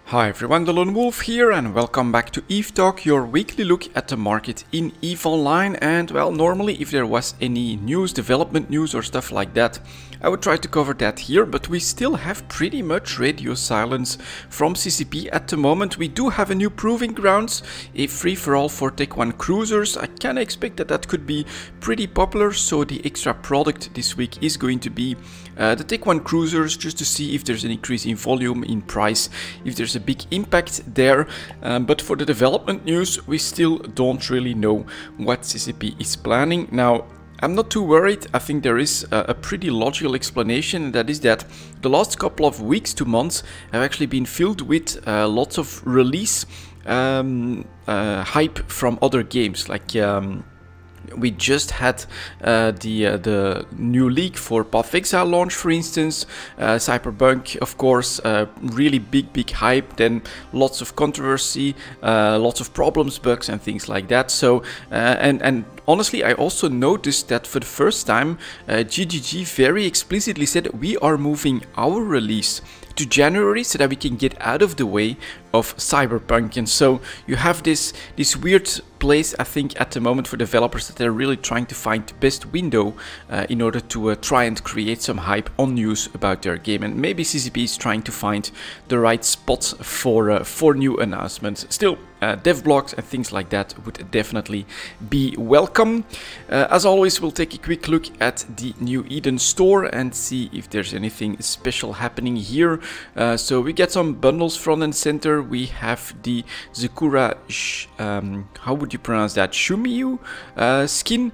Hi everyone, delonewolf here and welcome back to EVE Talk, your weekly look at the market in EVE Online. And well, normally if there was any news, development news or stuff like that, I would try to cover that here, but we still have pretty much radio silence from CCP at the moment. We do have a new proving grounds, a free-for-all for Tech 1 cruisers. I can expect that that could be pretty popular, so the extra product this week is going to be the Tech 1 cruisers, just to see if there's an increase in volume, in price, if there's a big impact there. But for the development news, we still don't really know what CCP is planning. Now, I'm not too worried. I think there is a pretty logical explanation, and that is that the last couple of weeks to months have actually been filled with lots of release hype from other games, like we just had the new leak for Path of Exile launch, for instance. Cyberpunk, of course, really big hype, then lots of controversy, lots of problems, bugs and things like that. So and honestly, I also noticed that for the first time GGG very explicitly said we are moving our release to January so that we can get out of the way of Cyberpunk. And so you have this weird place, I think, at the moment for developers, that they're really trying to find the best window in order to try and create some hype on news about their game. And maybe CCP is trying to find the right spot for new announcements. Still, dev blogs and things like that would definitely be welcome. As always, we'll take a quick look at the new Eden store and see if there's anything special happening here. So we get some bundles front and center. We have the Zakura, how would you pronounce that, Shumiyu skin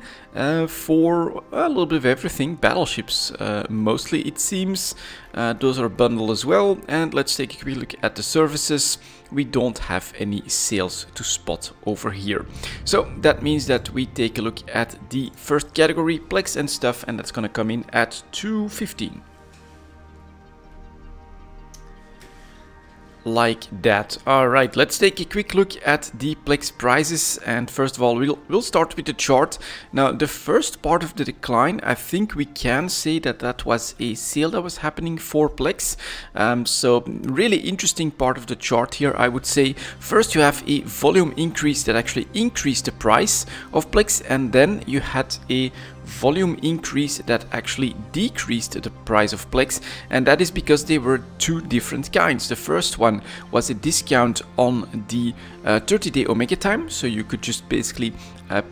for a little bit of everything, battleships mostly it seems. Those are bundled as well. And let's take a quick look at the services. We don't have any sales to spot over here. So that means that we take a look at the first category, plex and stuff, and that's gonna come in at 215. Like that. Alright, let's take a quick look at the plex prices, and first of all we'll start with the chart. Now, the first part of the decline, I think we can say that that was a sale that was happening for plex. So really interesting part of the chart here, I would say. First you have a volume increase that actually increased the price of plex, and then you had a volume increase that actually decreased the price of plex, and that is because they were two different kinds. The first one was a discount on the 30-day Omega time, so you could just basically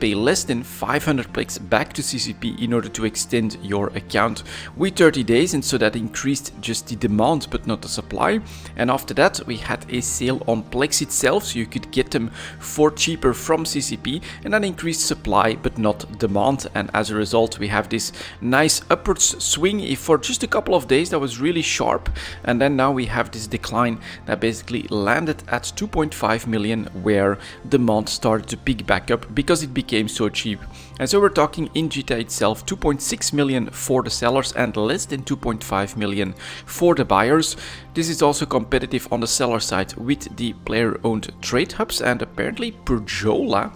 pay less than 500 plex back to CCP in order to extend your account with 30 days, and so that increased just the demand but not the supply. And after that we had a sale on plex itself, so you could get them for cheaper from CCP, and that increased supply but not demand, and as a result we have this nice upwards swing for just a couple of days that was really sharp. And then now we have this decline that basically landed at 2.5 million, where demand started to pick back up because it became so cheap. And so we're talking in GTA itself 2.6 million for the sellers and less than 2.5 million for the buyers. This is also competitive on the seller side with the player-owned trade hubs, and apparently Perjola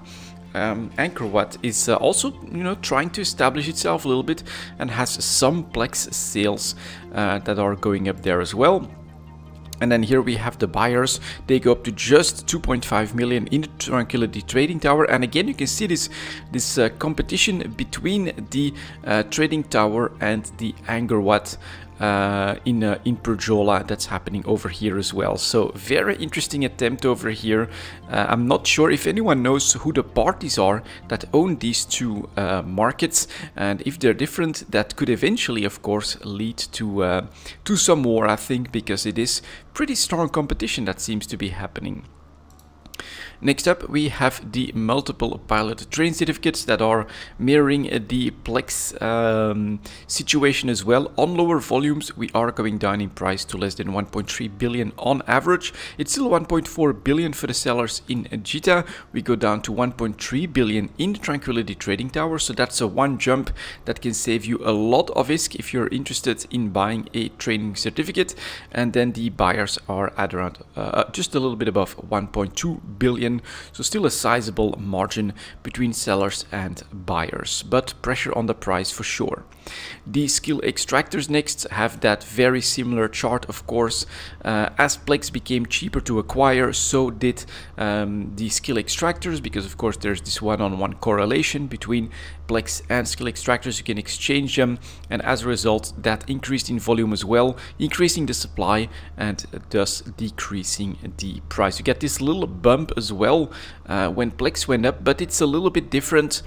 Anchorwatt is also, you know, trying to establish itself a little bit and has some plex sales that are going up there as well. And then here we have the buyers. They go up to just 2.5 million in the Tranquility Trading Tower. And again, you can see this competition between the Trading Tower and the Anchorwatt in Perjola that's happening over here as well. So very interesting attempt over here. I'm not sure if anyone knows who the parties are that own these two markets, and if they're different, that could eventually of course lead to some war, I think, because it is pretty strong competition that seems to be happening. Next up we have the multiple pilot train certificates that are mirroring the plex situation as well. On lower volumes we are going down in price to less than 1.3 billion on average. It's still 1.4 billion for the sellers in GTA. We go down to 1.3 billion in the Tranquility Trading Tower, so that's a one jump that can save you a lot of risk if you're interested in buying a training certificate. And then the buyers are at around just a little bit above 1.2 billion million, so still a sizable margin between sellers and buyers, but pressure on the price for sure. The skill extractors next have that very similar chart, of course. As plex became cheaper to acquire, so did the skill extractors, because of course there's this one-on-one correlation between plex and skill extractors. You can exchange them, and as a result that increased in volume as well, increasing the supply and thus decreasing the price. You get this little bump as well when plex went up, but it's a little bit different.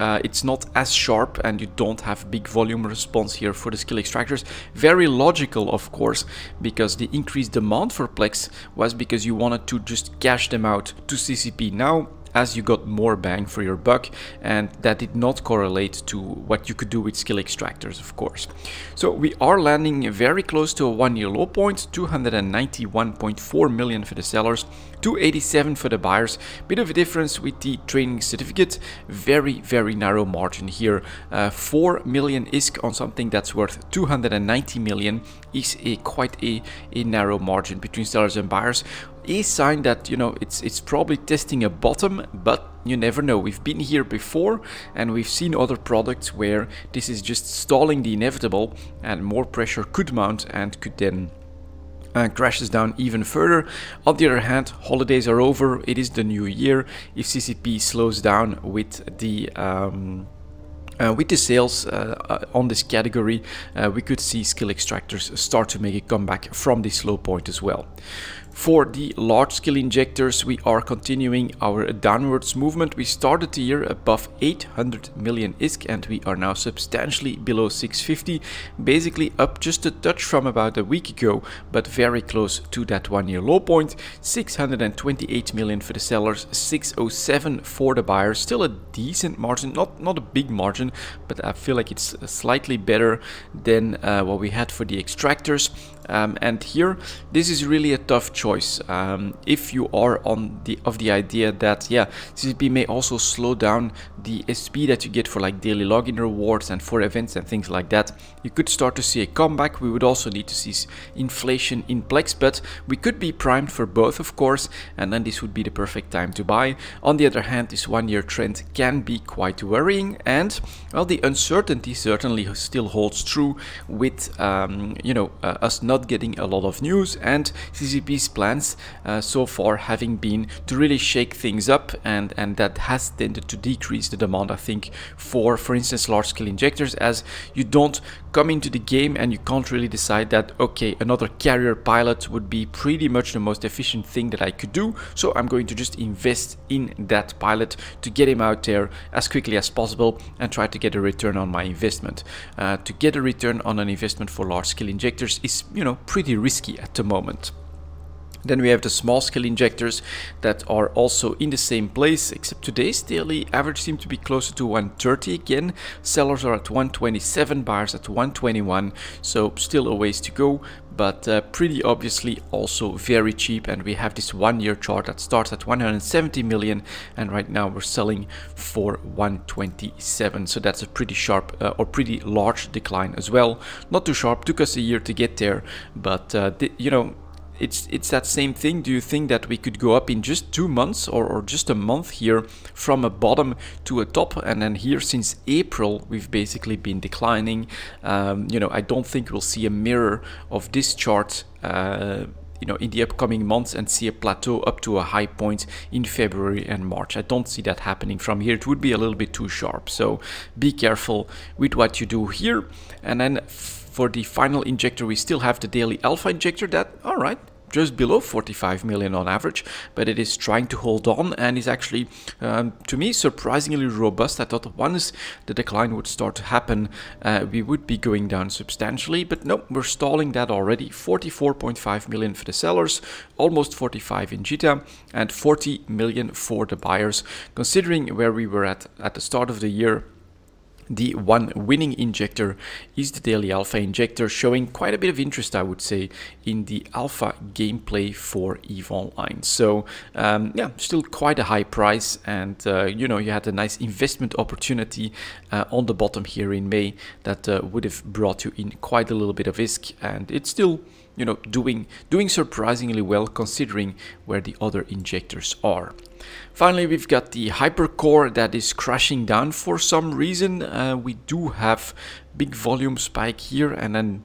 It's not as sharp, and you don't have big volume response here for the skill extractors. Very logical, of course, because the increased demand for plex was because you wanted to just cash them out to CCP now, as you got more bang for your buck, and that did not correlate to what you could do with skill extractors, of course. So we are landing very close to a one-year low point, 291.4 million for the sellers, 287 for the buyers. Bit of a difference with the training certificate, very narrow margin here. 4 million ISK on something that's worth 290 million is quite a narrow margin between sellers and buyers. A sign that, you know, it's probably testing a bottom, but you never know. We've been here before, and we've seen other products where this is just stalling the inevitable, and more pressure could mount and could then crashes down even further. On the other hand, holidays are over, it is the new year. If CCP slows down with the sales on this category, we could see skill extractors start to make a comeback from this low point as well. For the large skill injectors, we are continuing our downwards movement. We started the year above 800 million ISK, and we are now substantially below 650, basically up just a touch from about a week ago, but very close to that one-year low point. 628 million for the sellers, 607 for the buyers. Still a decent margin, not a big margin, but I feel like it's slightly better than what we had for the extractors. And here, this is really a tough choice. If you are on the idea that, yeah, CCP may also slow down the SP that you get for like daily login rewards and for events and things like that, you could start to see a comeback. We would also need to see inflation in plex, but we could be primed for both, of course, and then this would be the perfect time to buy. On the other hand, this one-year trend can be quite worrying, and well, the uncertainty certainly still holds true with us not getting a lot of news, and CCP's plans so far having been to really shake things up, and that has tended to decrease the demand, I think, for instance large scale injectors, as you don't come into the game and you can't really decide that, okay, another carrier pilot would be pretty much the most efficient thing that I could do, so I'm going to just invest in that pilot to get him out there as quickly as possible and try to get a return on my investment. To get a return on an investment for large scale injectors is, pretty risky at the moment. Then we have the small scale injectors that are also in the same place, except today's daily average seems to be closer to 130 again. Sellers are at 127, buyers at 121, so still a ways to go, but pretty obviously also very cheap. And we have this one-year chart that starts at 170 million, and right now we're selling for 127, so that's a pretty sharp or pretty large decline as well. Not too sharp, took us a year to get there, but it's that same thing. Do you think that we could go up in just 2 months or just a month here from a bottom to a top? And then here since April we've basically been declining. I don't think we'll see a mirror of this chart in the upcoming months and see a plateau up to a high point in February and March. I don't see that happening from here. It would be a little bit too sharp, so be careful with what you do here. And then for the final injector, we still have the daily alpha injector that, all right, just below 45 million on average, but it is trying to hold on and is actually, to me, surprisingly robust. I thought once the decline would start to happen, we would be going down substantially, but no, we're stalling that already. 44.5 million for the sellers, almost 45 in JITA, and 40 million for the buyers. Considering where we were at the start of the year, the one winning injector is the daily alpha injector, showing quite a bit of interest, I would say, in the alpha gameplay for EVE Online. So yeah, still quite a high price, and you had a nice investment opportunity on the bottom here in May that would have brought you in quite a little bit of ISK, and it's still you know, doing surprisingly well considering where the other injectors are. Finally, we've got the hypercore that is crashing down for some reason. We do have big volume spike here and then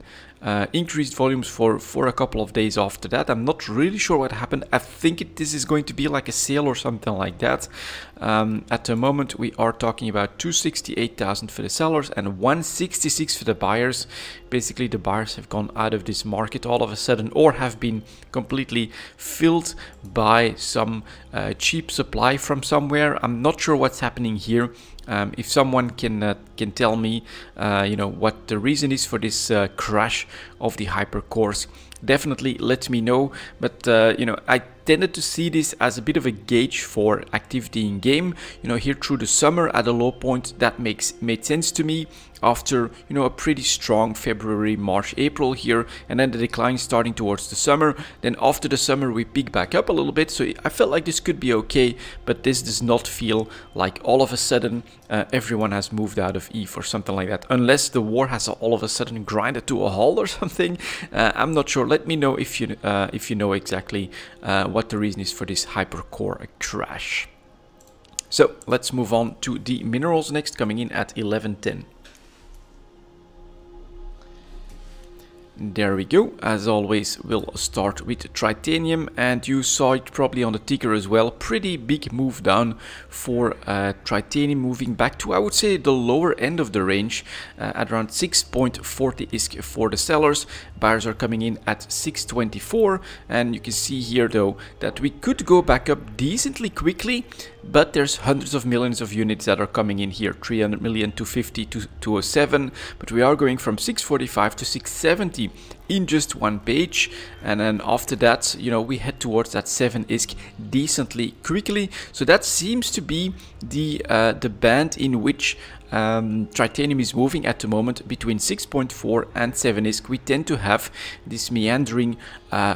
increased volumes for a couple of days after that. I'm not really sure what happened. I think this is going to be like a sale or something like that. At the moment we are talking about 268,000 for the sellers and 166 for the buyers. Basically the buyers have gone out of this market all of a sudden, or have been completely filled by some cheap supply from somewhere. I'm not sure what's happening here. If someone can tell me, you know, what the reason is for this crash of the hypercores, definitely let me know. But you know, I tended to see this as a bit of a gauge for activity in game. You know, here through the summer at a low point, that made sense to me. After, you know, a pretty strong February, March, April here, and then the decline starting towards the summer. Then after the summer we pick back up a little bit, so I felt like this could be okay, but this does not feel like all of a sudden everyone has moved out of ETH or something like that, unless the war has all of a sudden grinded to a halt or something. I'm not sure. Let me know if you know exactly what the reason is for this hypercore crash. So let's move on to the minerals next, coming in at 1110. There we go. As always, we'll start with titanium, and you saw it probably on the ticker as well. Pretty big move down for titanium, moving back to, I would say, the lower end of the range at around 6.40 ISK for the sellers. Buyers are coming in at 624, and you can see here though that we could go back up decently quickly, but there's hundreds of millions of units that are coming in here, 300 million, 250 to 207, but we are going from 645 to 670 in just one page, and then after that, you know, we head towards that 7 ISK decently quickly. So that seems to be the band in which titanium is moving at the moment, between 6.4 and 7 ISK. We tend to have this meandering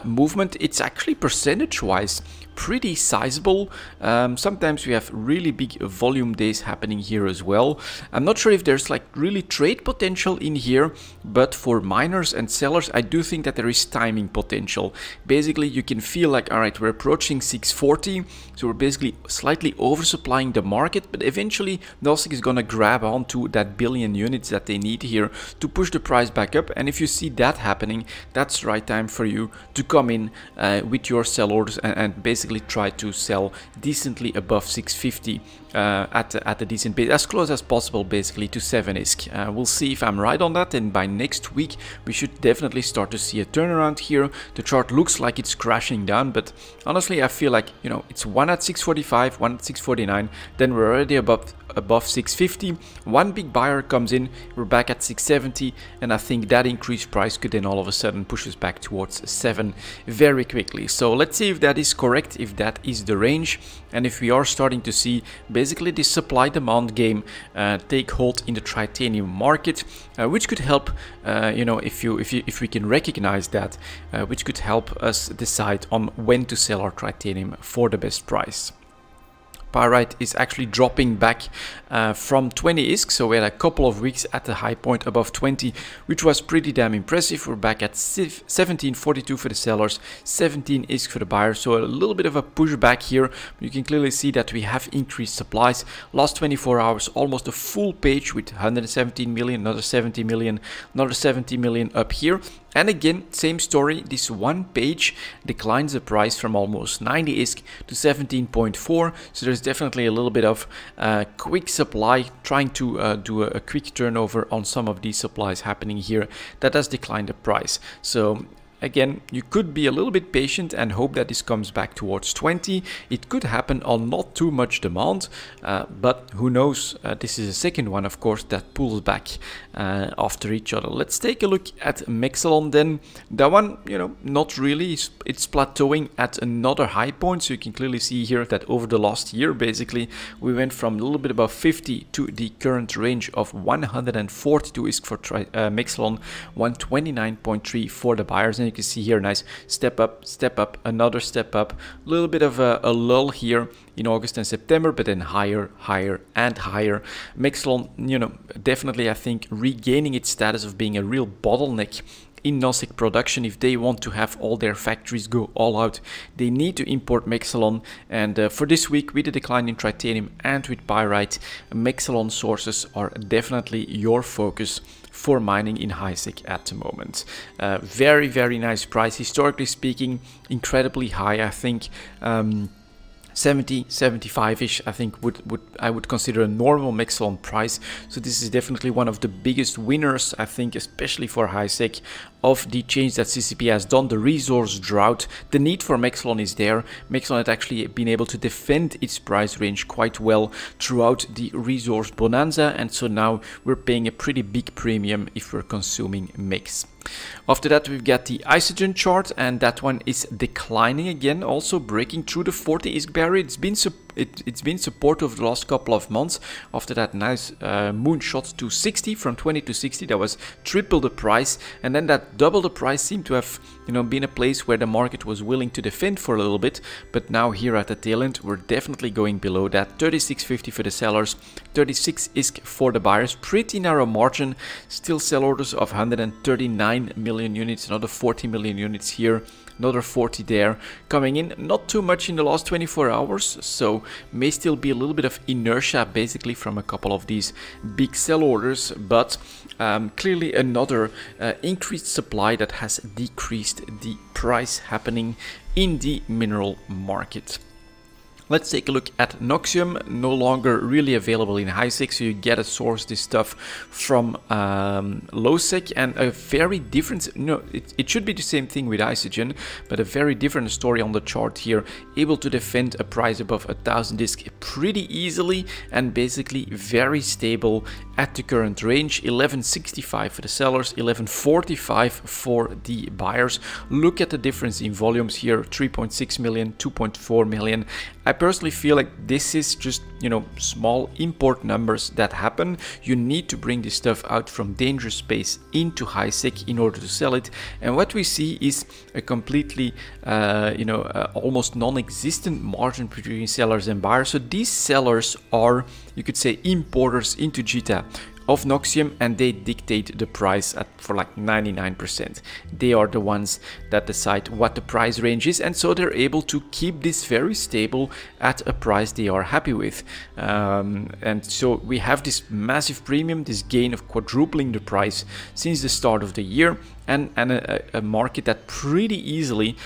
movement. It's actually percentage wise pretty sizable. Sometimes we have really big volume days happening here as well. I'm not sure if there's like really trade potential in here, but for miners and sellers, I do think that there is timing potential. Basically, you can feel like, all right, we're approaching 640, so we're basically slightly oversupplying the market, but eventually Nozick is gonna grab onto that billion units that they need here to push the price back up. And if you see that happening, that's the right time for you to come in with your sell orders and basically try to sell decently above 650 at a decent bit, as close as possible basically to 7 ISK. We'll see if I'm right on that, and by next week we should definitely start to see a turnaround here. The chart looks like it's crashing down, but honestly I feel like, you know, it's one at 645, one at 649, then we're already above 650. One big buyer comes in, we're back at 670, and I think that increased price could then all of a sudden push us back towards 7 very quickly. So let's see if that is correct, if that is the range, and if we are starting to see basically this supply demand game take hold in the titanium market, which could help, you know, if we can recognize that, which could help us decide on when to sell our titanium for the best price. Pyrite is actually dropping back from 20 ISK, so we had a couple of weeks at the high point above 20, which was pretty damn impressive. We're back at 1742 for the sellers, 17 ISK for the buyers, so a little bit of a pushback here. You can clearly see that we have increased supplies. Last 24 hours, almost a full page with 117 million, another 70 million, another 70 million up here. And again, same story, this one page declines the price from almost 90 ISK to 17.4, so there's definitely a little bit of quick supply, trying to do a quick turnover on some of these supplies happening here that has declined the price. So again, you could be a little bit patient and hope that this comes back towards 20. It could happen on not too much demand, but who knows. This is a second one, of course, that pulls back after each other. Let's take a look at Mexalon then. That one, you know, not really. It's plateauing at another high point, so you can clearly see here that over the last year, basically, we went from a little bit above 50 to the current range of 142 ISK for Mexalon, 129.3 for the buyers. And you can see here, nice step up, another step up, a little bit of a lull here in August and September, but then higher, higher and higher. Mexalon, you know, definitely I think regaining its status of being a real bottleneck in Nosik production. If they want to have all their factories go all out, they need to import Mexalon. And for this week, with the decline in titanium and with pyrite, Mexalon sources are definitely your focus for mining in HiSec at the moment. Very nice price, historically speaking, incredibly high. I think 70, 75-ish, I think I would consider a normal Mexalon price. So this is definitely one of the biggest winners, I think, especially for HiSec, of the change that CCP has done. The resource drought, the need for Mexalon is there. Mexalon had actually been able to defend its price range quite well throughout the resource bonanza, and so now we're paying a pretty big premium if we're consuming Mex. After that, we've got the Isogen chart, and that one is declining again, also breaking through the 40 ISK barrier. It's been support over the last couple of months. After that nice moonshot to 60, from 20 to 60, that was triple the price, and then that double the price seemed to have, you know, been a place where the market was willing to defend for a little bit. But now here at the tail end, we're definitely going below that. 36.50 for the sellers, 36 ISK for the buyers. Pretty narrow margin. Still sell orders of 139 million units, another 40 million units here, another 40 there, coming in. Not too much in the last 24 hours, so may still be a little bit of inertia basically from a couple of these big sell orders, but clearly another increased supply that has decreased the price happening in the mineral market. Let's take a look at Noxium, no longer really available in HiSec, so you gotta source this stuff from low-sec, and a very different, it should be the same thing with Isogen, but a very different story on the chart here, able to defend a price above 1000 ISK pretty easily, and basically very stable at the current range. 1165 for the sellers, 1145 for the buyers. Look at the difference in volumes here, 3.6 million, 2.4 million. I personally feel like this is just, small import numbers that happen. You need to bring this stuff out from dangerous space into HiSec in order to sell it. And what we see is a completely, almost non-existent margin between sellers and buyers. So these sellers are, you could say, importers into JITA of Noxium, and they dictate the price for like 99%. They are the ones that decide what the price range is, and so they're able to keep this very stable at a price they are happy with. And so we have this massive premium, this gain of quadrupling the price since the start of the year, and a market that pretty easily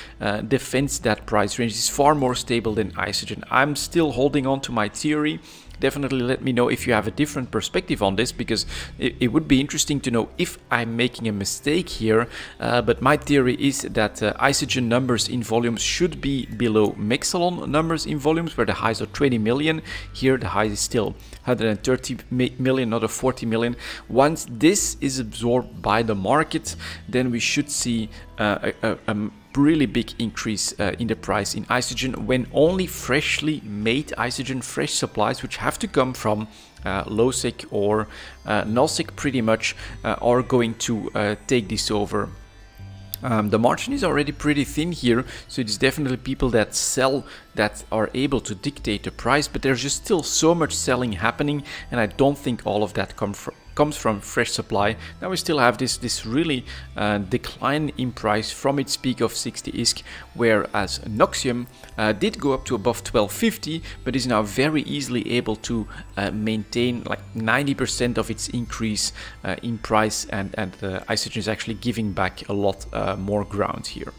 defends that price range. Is far more stable than Isogen. I'm still holding on to my theory. Definitely let me know if you have a different perspective on this, because it would be interesting to know if I'm making a mistake here. But my theory is that Isogen numbers in volumes should be below Mexalon numbers in volumes, where the highs are 20 million. Here the high is still 130 million, not a 40 million. Once this is absorbed by the market, then we should see a really big increase in the price in Isogen, when only freshly made Isogen, fresh supplies, which have to come from low-sec or null-sec pretty much, are going to take this over. The margin is already pretty thin here, so it's definitely people that sell that are able to dictate the price, but there's just still so much selling happening, and I don't think all of that comes from fresh supply. Now we still have this really decline in price from its peak of 60 ISK, whereas Noxium did go up to above 1250, but is now very easily able to maintain like 90% of its increase in price, and Isogen is actually giving back a lot more ground here.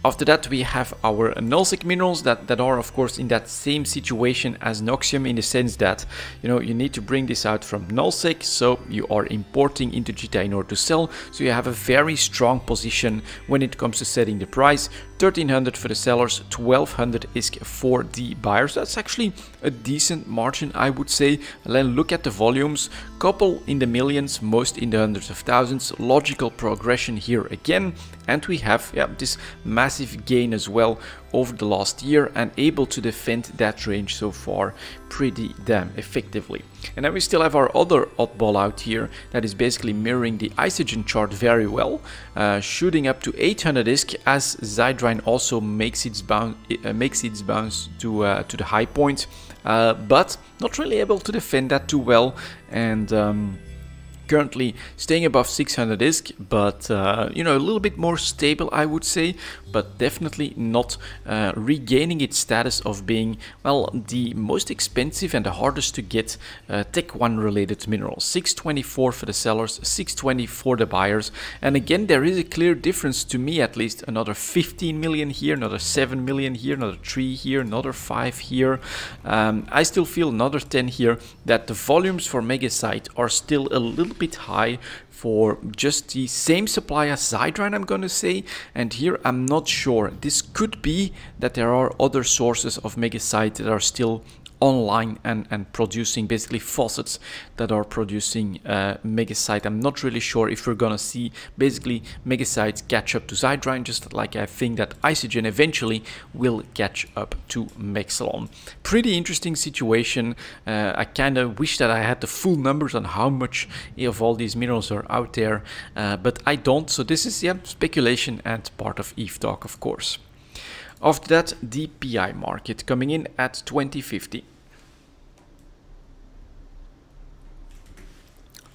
After that, we have our null-sec minerals that are, of course, in that same situation as Noxium, in the sense that, you need to bring this out from null-sec, so you are importing into JITA in order to sell. So you have a very strong position when it comes to setting the price. 1300 for the sellers, 1200 ISK for the buyers. That's actually a decent margin, I would say. And then look at the volumes, couple in the millions, most in the hundreds of thousands. Logical progression here again, and we have this massive gain as well over the last year, and able to defend that range so far pretty damn effectively. And then we still have our other oddball out here that is basically mirroring the Isogen chart very well, shooting up to 800 ISK as Zydrine also makes its bounce to the high point, but not really able to defend that too well, and Currently staying above 600 ISK, but you know, a little bit more stable, I would say, but definitely not regaining its status of being, well, the most expensive and the hardest to get Tech 1 related minerals. 624 for the sellers, 620 for the buyers. And again, there is a clear difference, to me at least. Another 15 million here, another 7 million here, another 3 here, another 5 here. I still feel another 10 here, that the volumes for Megasite are still a little bit high for just the same supply as Zydrine, I'm gonna say. And here I'm not sure. This could be that there are other sources of Megasite that are still online and producing basically faucets that are producing Megasite. I'm not really sure if we're gonna see basically Megasite catch up to Zydrine, just like I think that Isogen eventually will catch up to Mexalon. Pretty interesting situation. I kind of wish that I had the full numbers on how much of all these minerals are out there, but I don't. So this is, yeah, speculation and part of EVE Talk, of course. After that, the PI market coming in at 2050.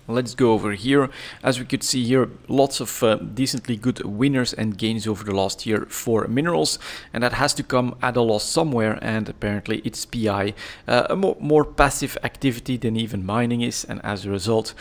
Let's go over here. As we could see here, lots of decently good winners and gains over the last year for minerals, and that has to come at a loss somewhere, and apparently it's PI, a more passive activity than even mining is, and as a result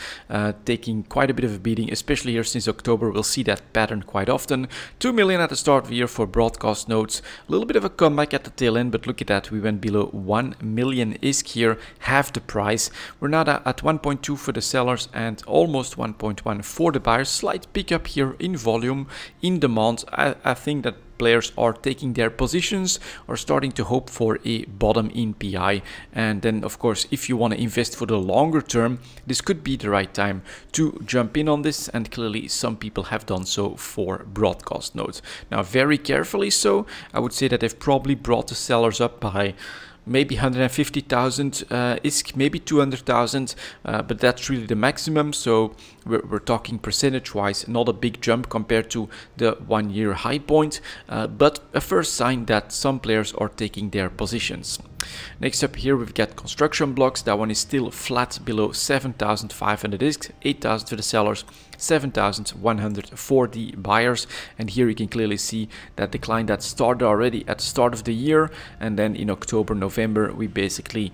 taking quite a bit of a beating, especially here since October. We'll see that pattern quite often. 2 million at the start of the year for broadcast nodes, a little bit of a comeback at the tail end, but look at that, we went below 1 million ISK here, half the price. We're now at 1.2 for the sellers and almost 1.1 for the buyers. Slight pickup here in volume, in demand. I think that players are taking their positions, are starting to hope for a bottom in PI. And then, of course, if you want to invest for the longer term, this could be the right time to jump in on this. And clearly some people have done so for broadcast nodes. Now, very carefully so. I would say that they've probably brought the sellers up by maybe 150,000 ISK, maybe 200,000, but that's really the maximum. So we're talking percentage-wise, not a big jump compared to the 1 year high point, but a first sign that some players are taking their positions. Next up here we've got construction blocks. That one is still flat below 7,500 ISK, 8,000 for the sellers, 7,100 for the buyers. And here you can clearly see that decline that started already at the start of the year, and then in October, November we basically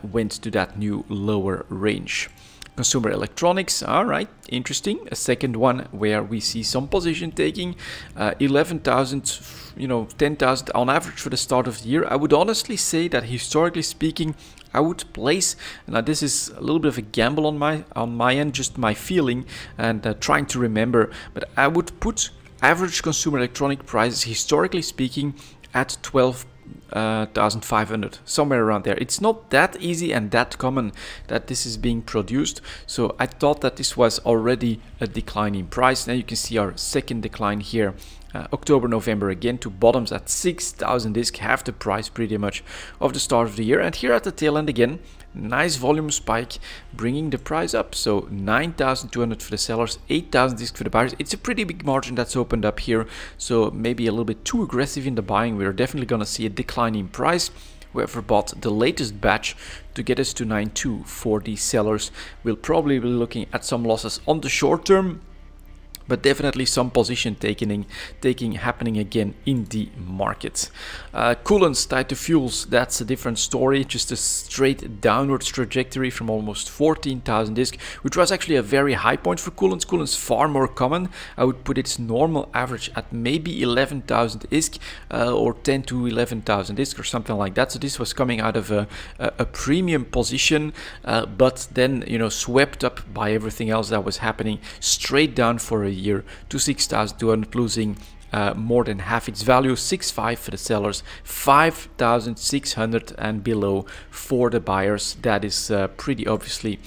went to that new lower range. Consumer electronics, all right, interesting. A second one where we see some position taking, 11,000, you know, 10,000 on average for the start of the year. I would honestly say that historically speaking, I would place, now this is a little bit of a gamble on my end, just my feeling and trying to remember, but I would put average consumer electronic prices historically speaking at 12,500, somewhere around there. It's not that easy and that common that this is being produced, so I thought that this was already a decline in price. Now you can see our second decline here, October, November again, to bottoms at 6,000 ISK, half the price pretty much of the start of the year. And here at the tail end again, nice volume spike, bringing the price up. So 9,200 for the sellers, 8,000 ISK for the buyers. It's a pretty big margin that's opened up here, so maybe a little bit too aggressive in the buying. We're definitely going to see a decline in price. Whoever bought the latest batch to get us to 9.2 for the sellers will probably be looking at some losses on the short term, but definitely some position taking happening again in the market. Coolants tied to fuels, that's a different story. Just a straight downwards trajectory from almost 14,000 ISK, which was actually a very high point for coolants. Coolants far more common. I would put its normal average at maybe 11,000 ISK or 10 to 11,000 ISK or something like that. So this was coming out of a premium position, but then, you know, swept up by everything else that was happening, straight down for a year to 6,200, losing more than half its value. 6.5 for the sellers, 5,600 and below for the buyers. That is pretty obviously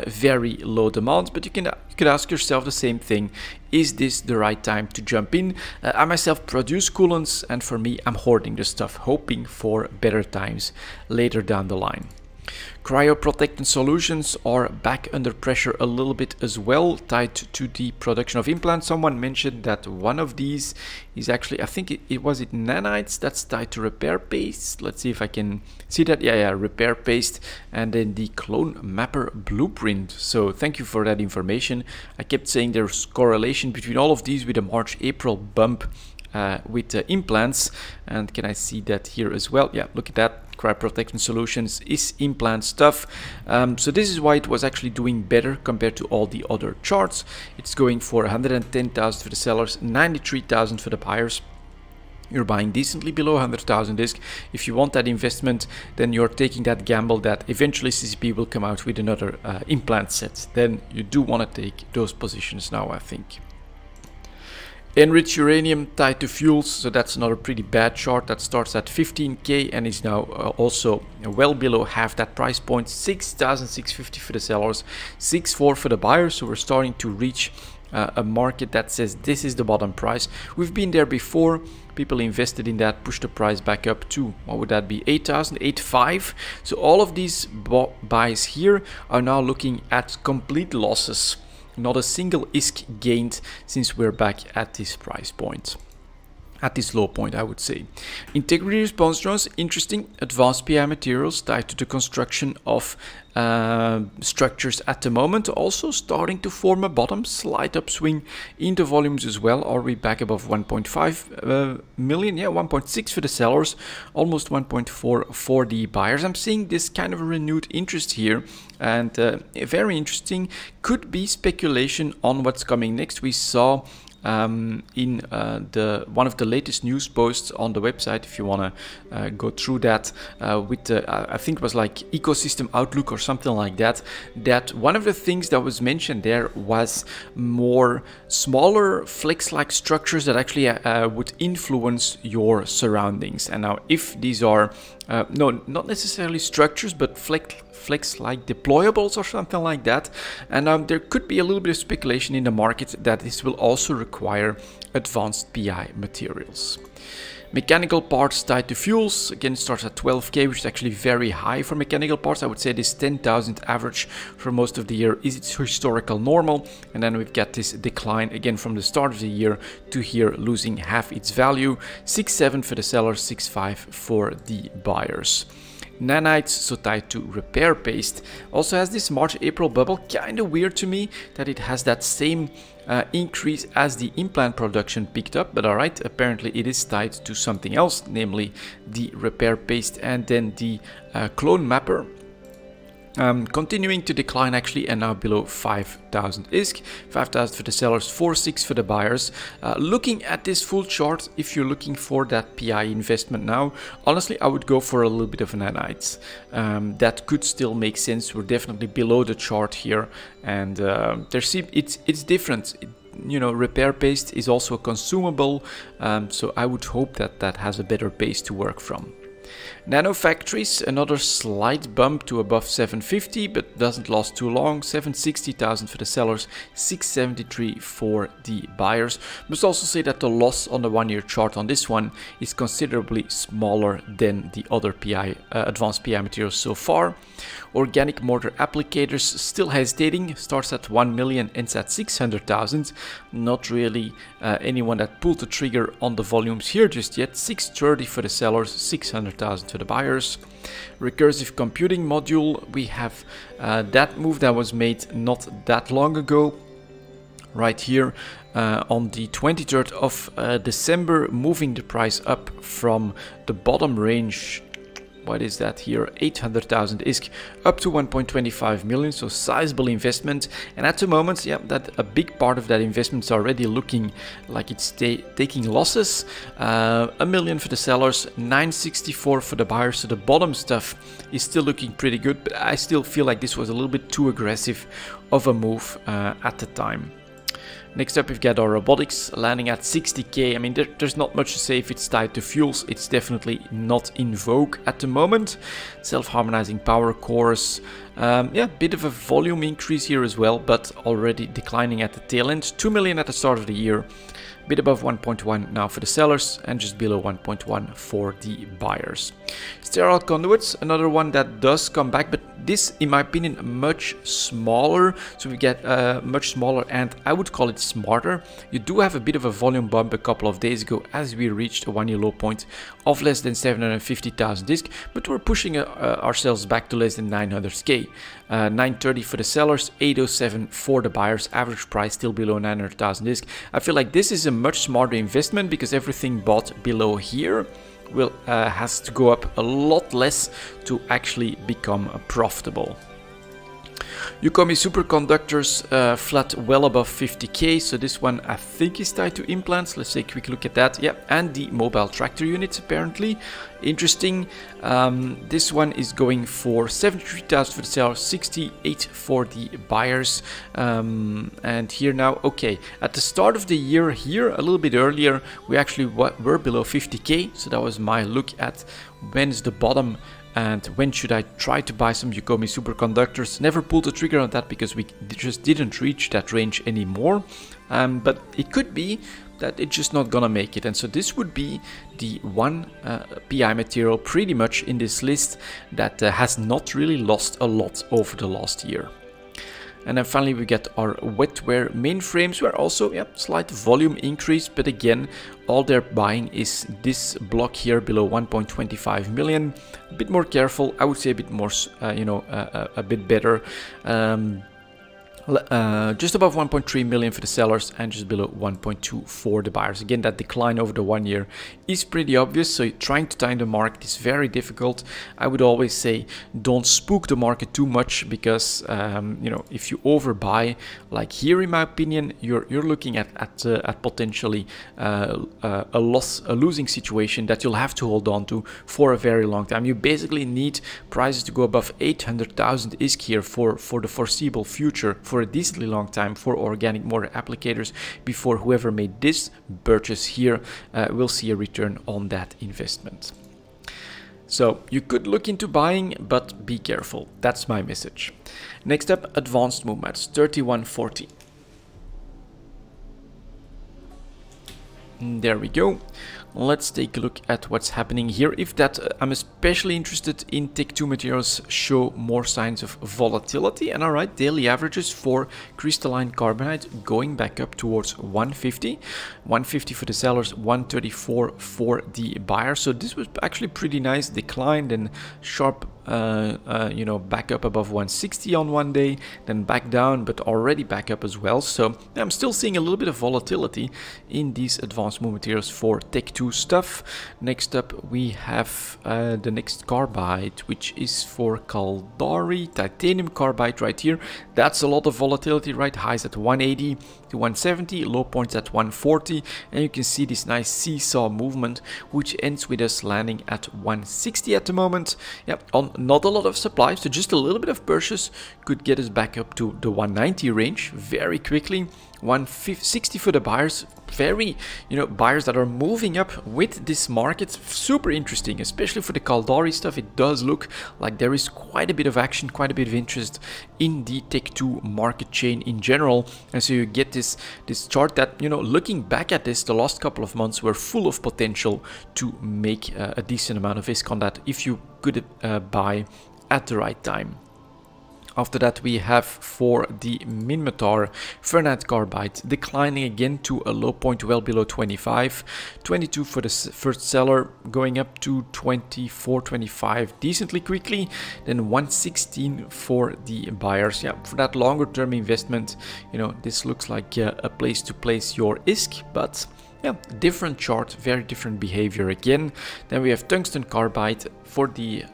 very low demand, but you could ask yourself the same thing. Is this the right time to jump in? I myself produce coolants, and for me, I'm hoarding the stuff, hoping for better times later down the line. Cryoprotectant solutions are back under pressure a little bit as well, tied to the production of implants. Someone mentioned that one of these is actually, I think it was nanites, that's tied to repair paste. Let's see if I can see that. Yeah, repair paste, and then the clone mapper blueprint. So thank you for that information. I kept saying there's correlation between all of these with a March-April bump with implants, and can I see that here as well? Yeah, look at that. Cryoprotectant Solutions is implant stuff. So this is why it was actually doing better compared to all the other charts. It's going for 110,000 for the sellers, 93,000 for the buyers. You're buying decently below 100,000 ISK. If you want that investment, then you're taking that gamble that eventually CCP will come out with another implant set. Then you do want to take those positions now, I think. Enriched uranium tied to fuels, so that's another pretty bad chart. That starts at 15k and is now also well below half that price point. 6,650 for the sellers, 6,400 for the buyers. So we're starting to reach a market that says this is the bottom price. We've been there before. People invested in that, pushed the price back up to, what would that be, 8,000, 8,500. So all of these buys here are now looking at complete losses. Not a single ISK gained since we're back at this price point. At this low point, I would say. Integrity response drones, interesting. Advanced PI materials tied to the construction of structures at the moment. Also starting to form a bottom, slight upswing in the volumes as well. Are we back above 1.5 million? Yeah, 1.6 for the sellers, almost 1.4 for the buyers. I'm seeing this kind of a renewed interest here, and very interesting. Could be speculation on what's coming next. We saw in one of the latest news posts on the website, if you want to go through that, with I think it was like ecosystem outlook or something like that, that one of the things that was mentioned there was more smaller flex-like structures that actually would influence your surroundings. And now if these are no, not necessarily structures, but flex-like deployables or something like that. And there could be a little bit of speculation in the market that this will also require advanced PI materials. Mechanical parts tied to fuels, again starts at 12k, which is actually very high for mechanical parts. I would say this 10,000 average for most of the year is its historical normal. And then we've got this decline again from the start of the year to here, losing half its value. 6.7 for the sellers, 6.5 for the buyers. Nanites, so tied to repair paste, also has this March-April bubble. Kind of weird to me that it has that same increase as the implant production picked up, but alright, apparently it is tied to something else, namely the repair paste and then the clone mapper. Continuing to decline actually, and now below 5,000 ISK, 5,000 for the sellers, 4.6 for the buyers. Looking at this full chart, if you're looking for that PI investment now, honestly I would go for a little bit of nanites. That could still make sense. We're definitely below the chart here, and it's different. You know, repair paste is also a consumable, so I would hope that that has a better base to work from. Nano factories, another slight bump to above 750, but doesn't last too long. 760,000 for the sellers, 673 for the buyers. Must also say that the loss on the 1-year chart on this one is considerably smaller than the other PI, advanced PI materials so far. Organic mortar applicators still hesitating, starts at 1 million, ends at 600,000. Not really anyone that pulled the trigger on the volumes here just yet. 630 for the sellers, 600,000 for the buyers. Recursive computing module, we have that move that was made not that long ago. Right here on the 23rd of December, moving the price up from the bottom range. What is that here? 800,000 ISK up to 1.25 million, so sizable investment. And at the moment, yeah, that a big part of that investment is already looking like it's taking losses. 1 million for the sellers, 964 for the buyers. So the bottom stuff is still looking pretty good, but I still feel like this was a little bit too aggressive of a move at the time. Next up, we've got our robotics landing at 60k. I mean, there's not much to say if it's tied to fuels. It's definitely not in vogue at the moment. Self-harmonizing power cores. Yeah, bit of a volume increase here as well, but already declining at the tail end. 2 million at the start of the year. Bit above 1.1 now for the sellers and just below 1.1 for the buyers. Sterile conduits, another one that does come back, but this, in my opinion, much smaller. So we get much smaller, and I would call it smarter. You do have a bit of a volume bump a couple of days ago as we reached a one-year low point of less than 750,000 disc, but we're pushing ourselves back to less than 900k. 930 for the sellers, 807 for the buyers, average price still below 900,000 disc. I feel like this is a much smarter investment because everything bought below here will has to go up a lot less to actually become profitable. Yukomi superconductors flat well above 50k, so this one I think is tied to implants. Let's take a quick look at that. Yeah, and the mobile tractor units apparently. Interesting. This one is going for 73,000 for the seller, 68 for the buyers. And here now, okay, at the start of the year here, a little bit earlier, we actually were below 50k, so that was my look at when is the bottom and when should I try to buy some Yukomi superconductors. Never pulled the trigger on that because we just didn't reach that range anymore. But it could be that it's just not gonna make it, and so this would be the one PI material pretty much in this list that has not really lost a lot over the last year. And then finally we get our wetware mainframes, where also, yeah, slight volume increase, but again, all they're buying is this block here below 1.25 million. A bit more careful, I would say a bit more, you know, a bit better. Just above 1.3 million for the sellers and just below 1.2 for the buyers. Again, that decline over the 1 year is pretty obvious, so trying to time the market is very difficult. I would always say don't spook the market too much, because you know, if you overbuy like here, in my opinion, you're looking at potentially a losing situation that you'll have to hold on to for a very long time. You basically need prices to go above 800,000 ISK here for the foreseeable future, for a decently long time, for organic motor applicators, before whoever made this purchase here will see a return on that investment. So you could look into buying, but be careful. That's my message. Next up, advanced movements, 3140. There we go. Let's take a look at what's happening here. If that, I'm especially interested in Tech 2 materials show more signs of volatility. And alright, daily averages for crystalline carbonate going back up towards 150. 150 for the sellers, 134 for the buyers. So this was actually pretty nice decline, then sharp you know, back up above 160 on one day, then back down, but already back up as well. So I'm still seeing a little bit of volatility in these advanced movement materials for Tech 2 stuff. Next up we have the next carbide, which is for Caldari, titanium carbide right here. That's a lot of volatility, right? Highs at 180 to 170, low points at 140, and you can see this nice seesaw movement, which ends with us landing at 160 at the moment. Yep, on not a lot of supply, so just a little bit of purchase could get us back up to the 190 range very quickly. 160 for the buyers. Very, you know, buyers that are moving up with this market. Super interesting, especially for the Caldari stuff. It does look like there is quite a bit of action, quite a bit of interest in the Tech 2 market chain in general. And so you get this chart that, you know, looking back at this, the last couple of months were full of potential to make a decent amount of ISK on that if you could buy at the right time. After that we have for the Minmatar Fernite carbide declining again to a low point well below 25. 22 for the first seller, going up to 24, 25 decently quickly. Then 116 for the buyers. Yeah, for that longer term investment, you know, this looks like a place to place your ISK, but yeah, different chart, very different behavior again. Then we have tungsten carbide for the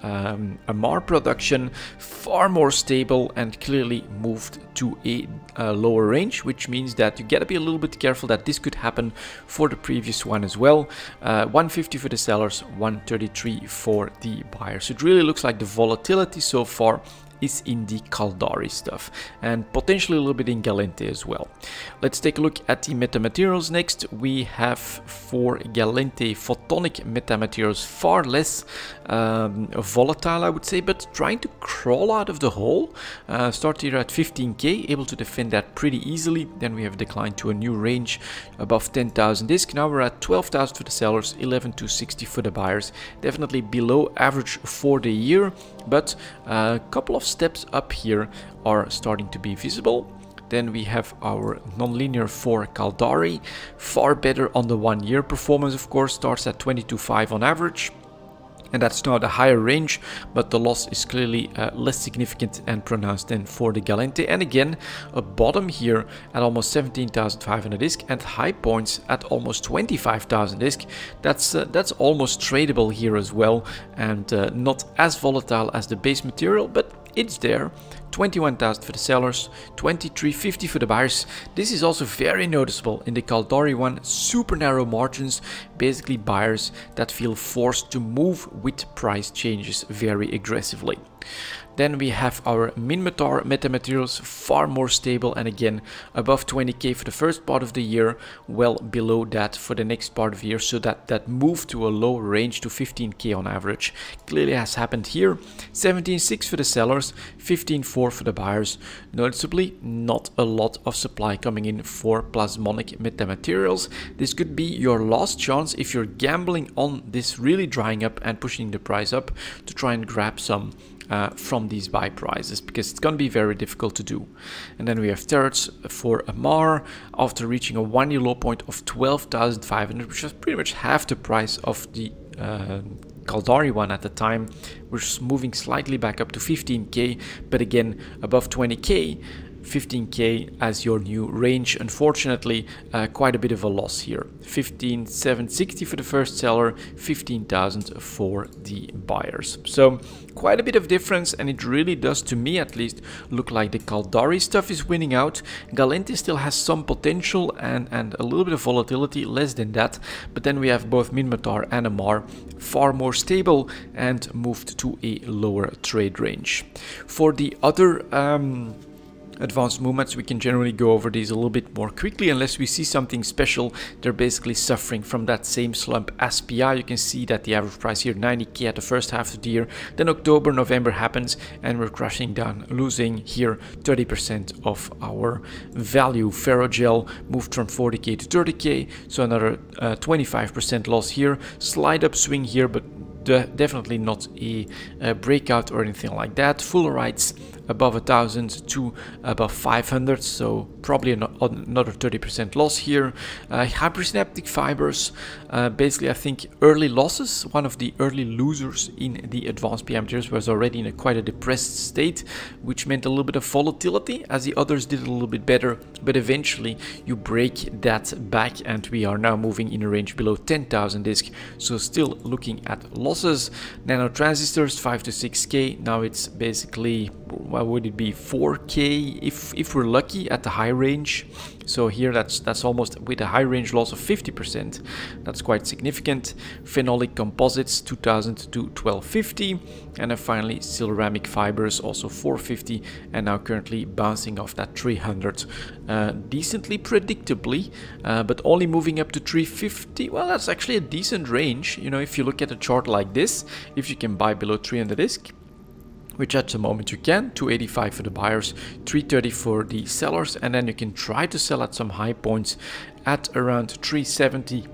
Amar production, far more stable and clearly moved to a lower range, which means that you gotta be a little bit careful that this could happen for the previous one as well. 150 for the sellers, 133 for the buyers. It really looks like the volatility so far is in the Caldari stuff, and potentially a little bit in Galente as well. Let's take a look at the metamaterials next. We have for Galente photonic metamaterials far less volatile, I would say, but trying to crawl out of the hole. Start here at 15k, able to defend that pretty easily. Then we have declined to a new range above 10,000 disc. Now we're at 12,000 for the sellers, 11,260 for the buyers. Definitely below average for the year, but a couple of steps up here are starting to be visible. Then we have our nonlinear for Caldari, far better on the 1 year performance, of course, starts at 22.5 on average. And that's now the higher range, but the loss is clearly less significant and pronounced than for the Galente. And again, a bottom here at almost 17,500 disc and high points at almost 25,000 disc. That's almost tradable here as well, and not as volatile as the base material, but it's there. 21,000 for the sellers, 23.50 for the buyers. This is also very noticeable in the Caldari one. Super narrow margins, basically buyers that feel forced to move with price changes very aggressively. Then we have our Minmatar metamaterials, far more stable, and again above 20k for the first part of the year, well below that for the next part of the year, so that move to a low range to 15k on average clearly has happened here. 17.6 for the sellers, 15.4 for the buyers. Noticeably not a lot of supply coming in for plasmonic metamaterials. This could be your last chance if you're gambling on this really drying up and pushing the price up to try and grab some from these buy prices, because it's going to be very difficult to do. And then we have turrets for Amar after reaching a 1 year low point of 12,500, which was pretty much half the price of the Caldari one at the time. We're moving slightly back up to 15k, but again above 20k. 15k as your new range. Unfortunately, quite a bit of a loss here. 15,760 for the first seller, 15,000 for the buyers. So quite a bit of difference, and it really does, to me at least, look like the Caldari stuff is winning out. Galente still has some potential and a little bit of volatility, less than that, but then we have both Minmatar and Amar far more stable and moved to a lower trade range. For the other advanced movements, we can generally go over these a little bit more quickly unless we see something special. They're basically suffering from that same slump as PI. You can see that the average price here 90k at the first half of the year, then October, November happens and we're crashing down, losing here 30% of our value. Ferrogel moved from 40k to 30k, so another 25% loss here. Slight upswing here, but definitely not a breakout or anything like that. Fullerite's above 1,000 to above 500, so probably another 30% loss here. Hypersynaptic fibers, basically I think early losses. One of the early losers in the advanced PM tiers was already in quite a depressed state, which meant a little bit of volatility as the others did a little bit better, but eventually you break that back and we are now moving in a range below 10,000 disc, so still looking at losses. Nano transistors 5 to 6k, now it's basically, what would it be, 4k if we're lucky at the high range. So here that's almost with a high range loss of 50%. That's quite significant. Phenolic composites 2,000 to 1,250, and then finally ceramic fibers also 450, and now currently bouncing off that 300 decently predictably, but only moving up to 350. Well, that's actually a decent range, you know, if you look at a chart like this. If you can buy below 300 disc, which at the moment you can, 285 for the buyers, 330 for the sellers, and then you can try to sell at some high points at around 370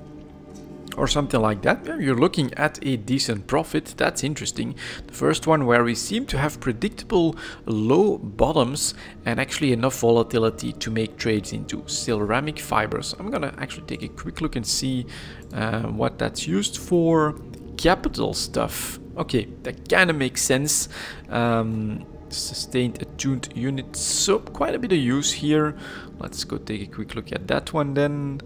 or something like that. You're looking at a decent profit. That's interesting. The first one where we seem to have predictable low bottoms and actually enough volatility to make trades into. Ceramic fibers. I'm gonna actually take a quick look and see what that's used for. Capital stuff. Okay, that kind of makes sense. Sustained attuned units, so quite a bit of use here. Let's go take a quick look at that one then.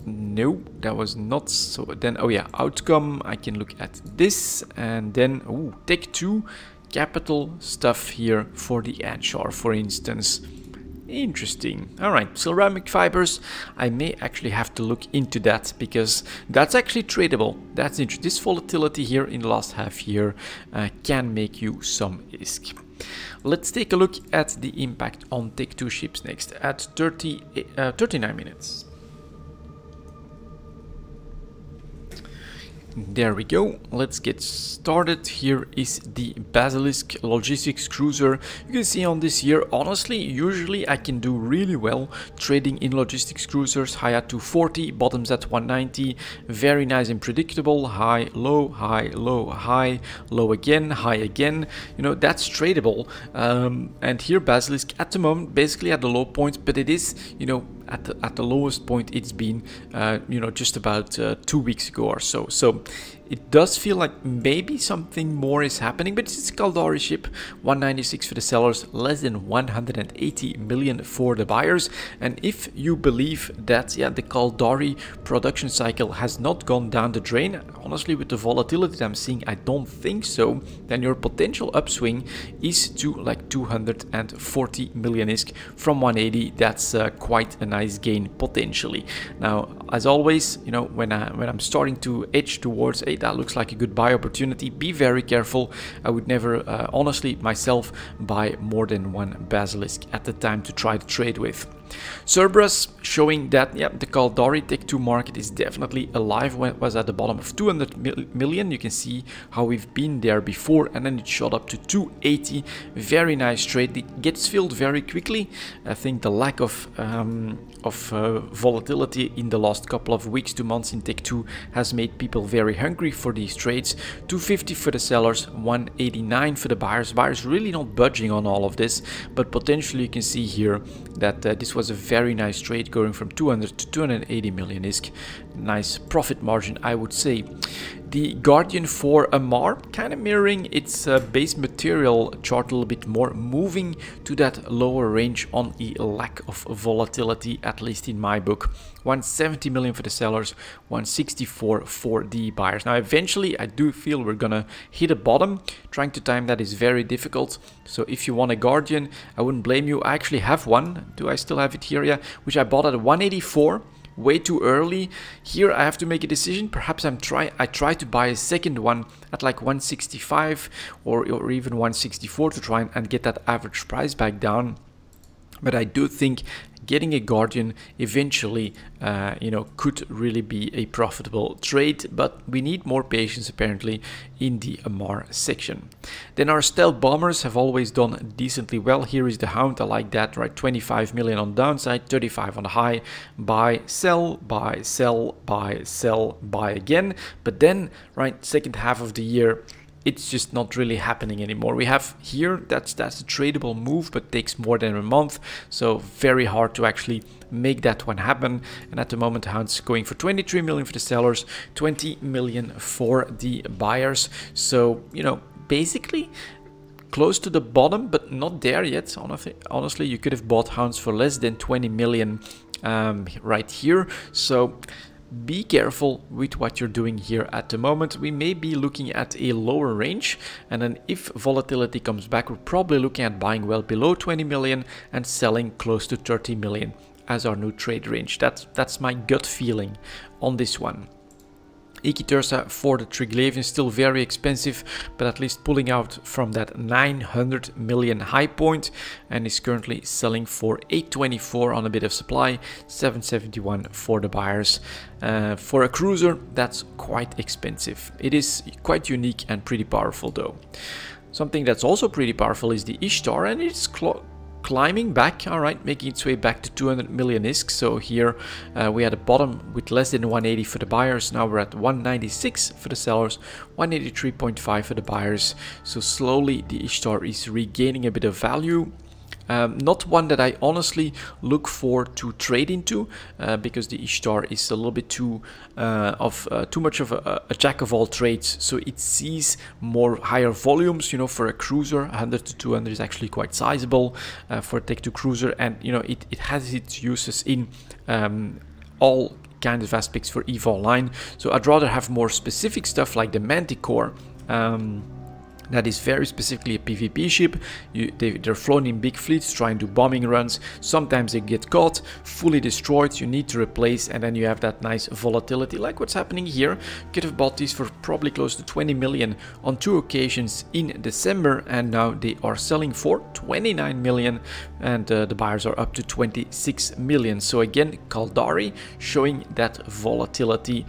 No, that was not so. Then, oh yeah, outcome. I can look at this, and then Tech 2 capital stuff here for the Anchar, for instance. Interesting. All right, ceramic fibers. I may actually have to look into that because that's actually tradable. That's interesting. This volatility here in the last half year can make you some ISK. Let's take a look at the impact on Tech2 ships next at 39 minutes. There we go. Let's get started. Here is the Basilisk Logistics Cruiser. You can see on this here, honestly, usually I can do really well trading in logistics cruisers. High at 240, bottoms at 190. Very nice and predictable. High, low, high, low, high, low again, high again. You know, that's tradable. And here Basilisk at the moment, basically at the low point, but it is, you know, at the lowest point it's been, you know, just about 2 weeks ago or so. So it does feel like maybe something more is happening, but it's a Caldari ship, 196 for the sellers, less than 180 million for the buyers. And if you believe that, yeah, the Caldari production cycle has not gone down the drain, honestly, with the volatility that I'm seeing, I don't think so, then your potential upswing is to like 240 million ISK from 180. That's quite a nice gain potentially. Now, as always, you know, when I'm starting to edge towards that looks like a good buy opportunity, be very careful. I would never honestly myself buy more than one Basilisk at the time to try to trade with. Cerberus showing that, yeah, the Caldari Tech2 market is definitely alive. When it was at the bottom of 200 million, you can see how we've been there before, and then it shot up to 280. Very nice trade. It gets filled very quickly. I think the lack of volatility in the last couple of weeks to months in Tech2 has made people very hungry for these trades. 250 for the sellers, 189 for the buyers. Buyers really not budging on all of this, but potentially you can see here that this was a very nice trade going from 200 to 280 million ISK. Nice profit margin, I would say. The Guardian for Amar, kind of mirroring its base material chart a little bit more, moving to that lower range on a lack of volatility, at least in my book. 170 million for the sellers, 164 for the buyers. Now, eventually, I do feel we're gonna hit a bottom. Trying to time that is very difficult. So if you want a Guardian, I wouldn't blame you. I actually have one. Do I still have it here? Yeah, which I bought at 184. Way too early. Here I have to make a decision. Perhaps I try to buy a second one at like 165 or even 164 to try and get that average price back down. But I do think getting a Guardian eventually, you know, could really be a profitable trade, but we need more patience apparently in the Amar section. Then our stealth bombers have always done decently well. Here is the Hound. I like that, right? 25 million on downside, 35 on the high. Buy, sell, buy, sell, buy, sell, buy again. But then, right, second half of the year, it's just not really happening anymore. We have here, that's a tradable move, but takes more than a month. So very hard to actually make that one happen. And at the moment, the Hound's going for 23 million for the sellers, 20 million for the buyers. So, you know, basically close to the bottom, but not there yet. Honestly, you could have bought Hounds for less than 20 million right here. So be careful with what you're doing here at the moment. We may be looking at a lower range, and then if volatility comes back, we're probably looking at buying well below 20 million and selling close to 30 million as our new trade range. That's my gut feeling on this one. Ichthyorsa for the Triglavian, still very expensive, but at least pulling out from that 900 million high point, and is currently selling for 824 on a bit of supply, 771 for the buyers. For a cruiser, that's quite expensive. It is quite unique and pretty powerful though. Something that's also pretty powerful is the Ishtar, and it's climbing back, all right, making its way back to 200 million ISK. So here we had a bottom with less than 180 for the buyers. Now we're at 196 for the sellers, 183.5 for the buyers. So slowly the Ishtar is regaining a bit of value. Not one that I honestly look for to trade into, because the Ishtar is a little bit too much of a jack of all trades. So it sees more higher volumes, you know, for a cruiser. 100 to 200 is actually quite sizable for a Tech2 cruiser, and you know it has its uses in all kinds of aspects for EVE Online. So I'd rather have more specific stuff like the Manticore. That is very specifically a PvP ship. They're flown in big fleets trying to do bombing runs. Sometimes they get caught, fully destroyed, you need to replace, and then you have that nice volatility like what's happening here. You could have bought these for probably close to 20 million on 2 occasions in December, and now they are selling for 29 million, and the buyers are up to 26 million. So again, Caldari showing that volatility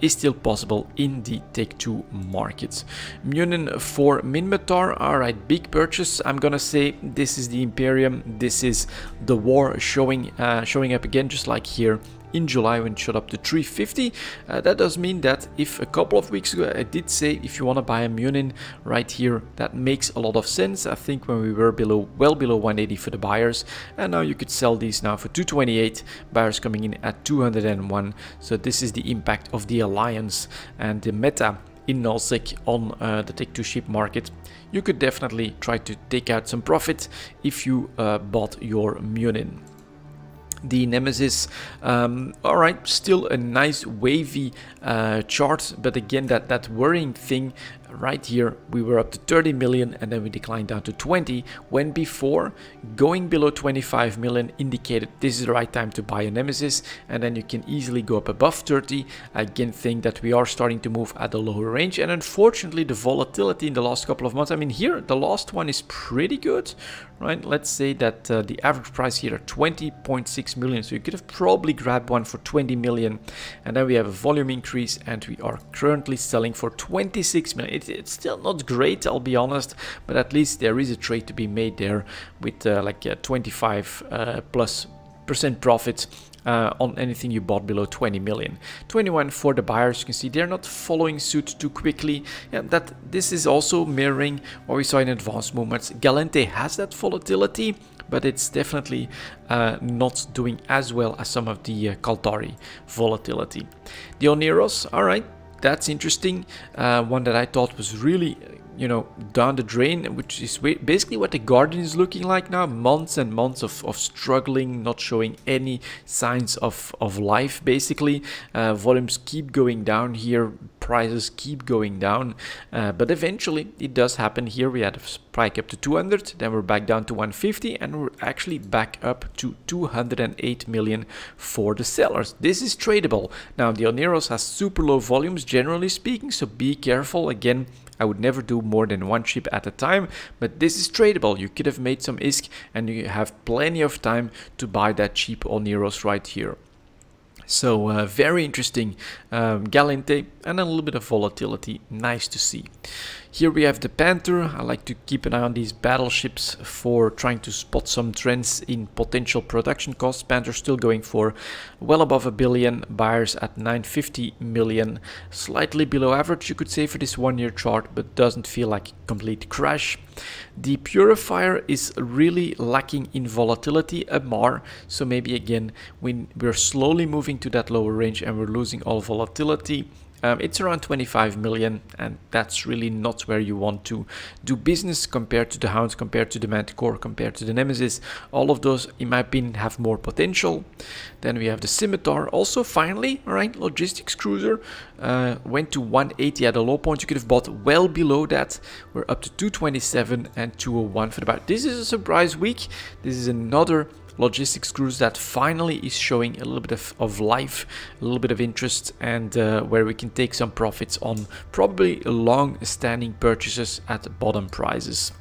is still possible in the Take-Two markets. Munin for Minmatar, alright, big purchase. I'm gonna say this is the Imperium, this is the war showing up again, just like here in July when it shot up to 350. That does mean that if a couple of weeks ago I did say if you want to buy a Munin right here, that makes a lot of sense. I think when we were well below 180 for the buyers, and now you could sell these now for 228, buyers coming in at 201. So this is the impact of the alliance and the meta in nullsec on the Take-Two ship market. You could definitely try to take out some profit if you bought your Munin. The Nemesis, alright, still a nice wavy chart, but again that worrying thing right here, we were up to 30 million and then we declined down to 20, when before going below 25 million indicated this is the right time to buy a Nemesis, and then you can easily go up above 30. Again, think that we are starting to move at a lower range, and unfortunately the volatility in the last couple of months, I mean here the last one is pretty good, right? Let's say that the average price here at 20.6 million, so you could have probably grabbed one for 20 million, and then we have a volume increase and we are currently selling for 26 million. It's still not great, I'll be honest, but at least there is a trade to be made there with like 25+% profit on anything you bought below 20 million. 21 for the buyers. You can see they're not following suit too quickly. Yeah, this is also mirroring what we saw in advanced movements. Galente has that volatility, but it's definitely not doing as well as some of the Caldari volatility. The Oneros, alright, that's interesting. One that I thought was really, you know, down the drain, which is basically what the Guardian is looking like now. Months and months of struggling, not showing any signs of life, basically. Volumes keep going down here, prices keep going down, but eventually it does happen. Here we had a spike up to 200, then we're back down to 150, and we're actually back up to 208 million for the sellers. This is tradable. Now the Oneros has super low volumes generally speaking, so be careful. Again, I would never do more than one ship at a time, but this is tradable. You could have made some ISK and you have plenty of time to buy that cheap Oneros right here. So very interesting, Galente, and a little bit of volatility, nice to see. Here we have the Panther. I like to keep an eye on these battleships for trying to spot some trends in potential production costs. Panther still going for well above $1 billion, buyers at 950 million, slightly below average you could say for this 1 year chart, but doesn't feel like a complete crash. The Purifier is really lacking in volatility, a MAR, so maybe again we're slowly moving to that lower range and we're losing all volatility. It's around 25 million, and that's really not where you want to do business compared to the Hounds, compared to the Manticore, compared to the Nemesis. All of those, in my opinion, have more potential. Then we have the Scimitar. Also, finally, all right, logistics cruiser went to 180 at a low point. You could have bought well below that. We're up to 227 and 201 for the buy. This is a surprise week. This is another logistics cruise that finally is showing a little bit of life, a little bit of interest, and where we can take some profits on probably long-standing purchases at bottom prices.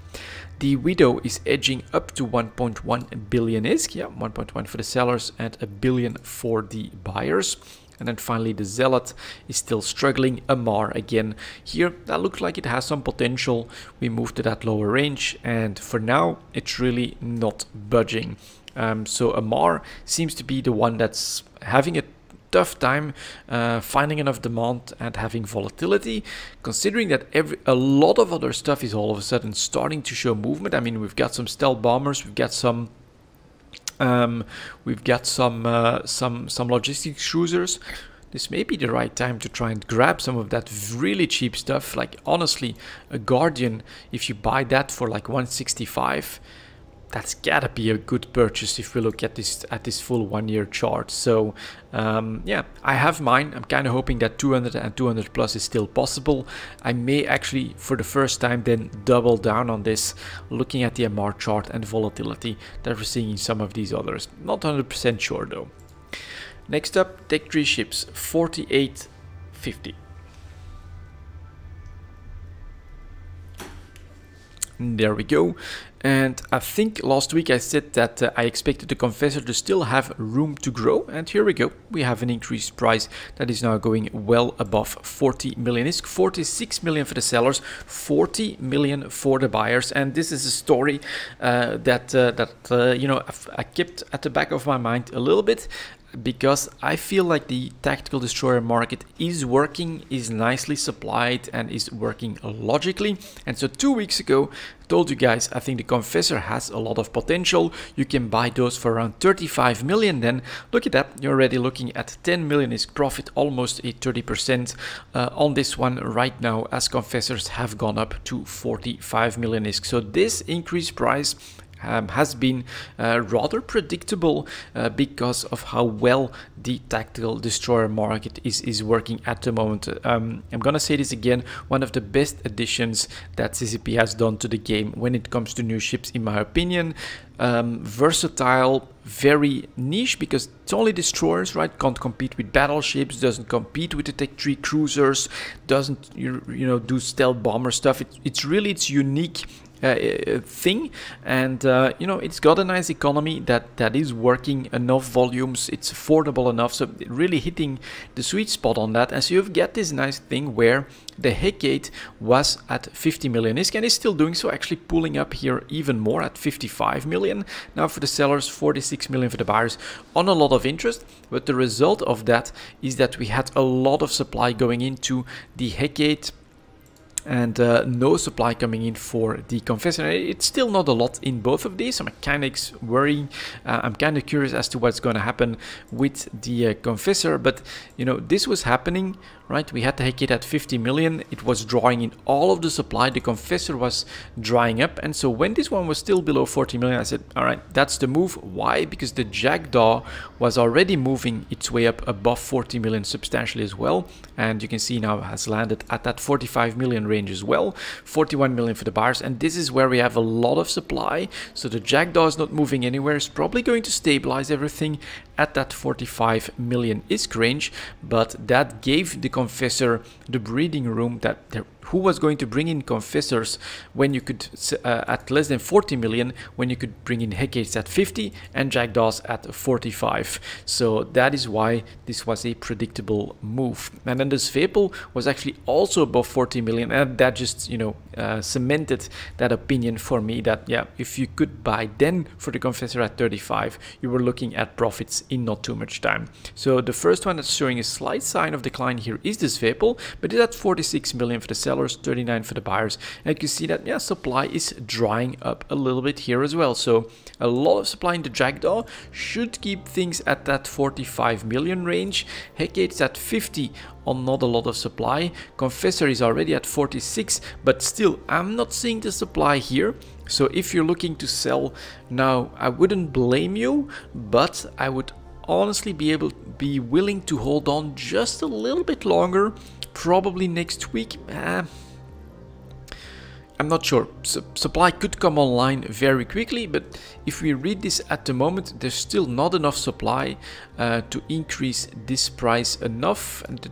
The Widow is edging up to 1.1 billion ISK, yeah, 1.1 for the sellers and $1 billion for the buyers. And then finally the Zealot is still struggling, a MAR again. Here that looks like it has some potential. We move to that lower range, and for now it's really not budging. So a MAR seems to be the one that's having a tough time finding enough demand and having volatility, considering that a lot of other stuff is all of a sudden starting to show movement. I mean, we've got some stealth bombers, we've got some logistics cruisers. This may be the right time to try and grab some of that really cheap stuff. Like honestly, a Guardian, if you buy that for like 165, that's gotta be a good purchase if we look at this full 1 year chart. So yeah, I have mine. I'm kind of hoping that 200 and 200 plus is still possible. I may actually for the first time then double down on this, looking at the MR chart and volatility that we're seeing in some of these others. Not 100% sure though. Next up, Tech 3 ships 48.50. There we go. And I think last week I said that I expected the Confessor to still have room to grow, and here we go. We have an increased price that is now going well above 40 million. It's 46 million for the sellers, 40 million for the buyers, and this is a story that you know, I kept at the back of my mind a little bit, because I feel like the tactical destroyer market is working, is nicely supplied, and is working logically. And so 2 weeks ago, I told you guys, I think the Confessor has a lot of potential. You can buy those for around 35 million. Then look at that, you're already looking at 10 million is profit, almost a 30% on this one right now, as Confessors have gone up to 45 million ISK. So this increased price has been rather predictable because of how well the tactical destroyer market is working at the moment. I'm gonna say this again, one of the best additions that CCP has done to the game when it comes to new ships, in my opinion. Versatile, very niche, because it's only destroyers, right? Can't compete with battleships, doesn't compete with the Tech 3 cruisers, doesn't you know, do stealth bomber stuff. It's really its unique thing, and you know, it's got a nice economy that is working, enough volumes, it's affordable enough, so really hitting the sweet spot on that. And so you've got this nice thing where the Hecate was at 50 million ISK and is still doing so, actually pulling up here even more at 55 million. Now for the sellers, 46 million for the buyers, on a lot of interest. But the result of that is that we had a lot of supply going into the Hecate and no supply coming in for the Confessor. It's still not a lot in both of these. I'm kind of worrying. I'm kind of curious as to what's going to happen with the Confessor. But you know, this was happening, right? We had the Hecate at 50 million. It was drawing in all of the supply. The Confessor was drying up. And so when this one was still below 40 million, I said, all right, that's the move. Why? Because the Jackdaw was already moving its way up above 40 million substantially as well. And you can see now it has landed at that 45 million range as well, 41 million for the buyers, and this is where we have a lot of supply. So the Jackdaw is not moving anywhere. It's probably going to stabilize everything at that 45 million ISK range, but that gave the Confessor the breathing room that who was going to bring in Confessors when you could at less than 40 million, when you could bring in Hecates at 50 and Jackdaws at 45. So that is why this was a predictable move. And then the Svepel was actually also above 40 million, and that just, you know, cemented that opinion for me that, yeah, if you could buy then for the Confessor at 35, you were looking at profits in not too much time. So the first one that's showing a slight sign of decline here is the Svepel, but it's at 46 million for the sellers, 39 for the buyers. And you can see that, yeah, supply is drying up a little bit here as well. So a lot of supply in the Jackdaw should keep things at that 45 million range. Hecate's at 50 on not a lot of supply. Confessor is already at 46, but still I'm not seeing the supply here. So if you're looking to sell now, I wouldn't blame you, but I would honestly be willing to hold on just a little bit longer, probably next week. I'm not sure. Supply could come online very quickly, but if we read this at the moment, there's still not enough supply to increase this price enough, and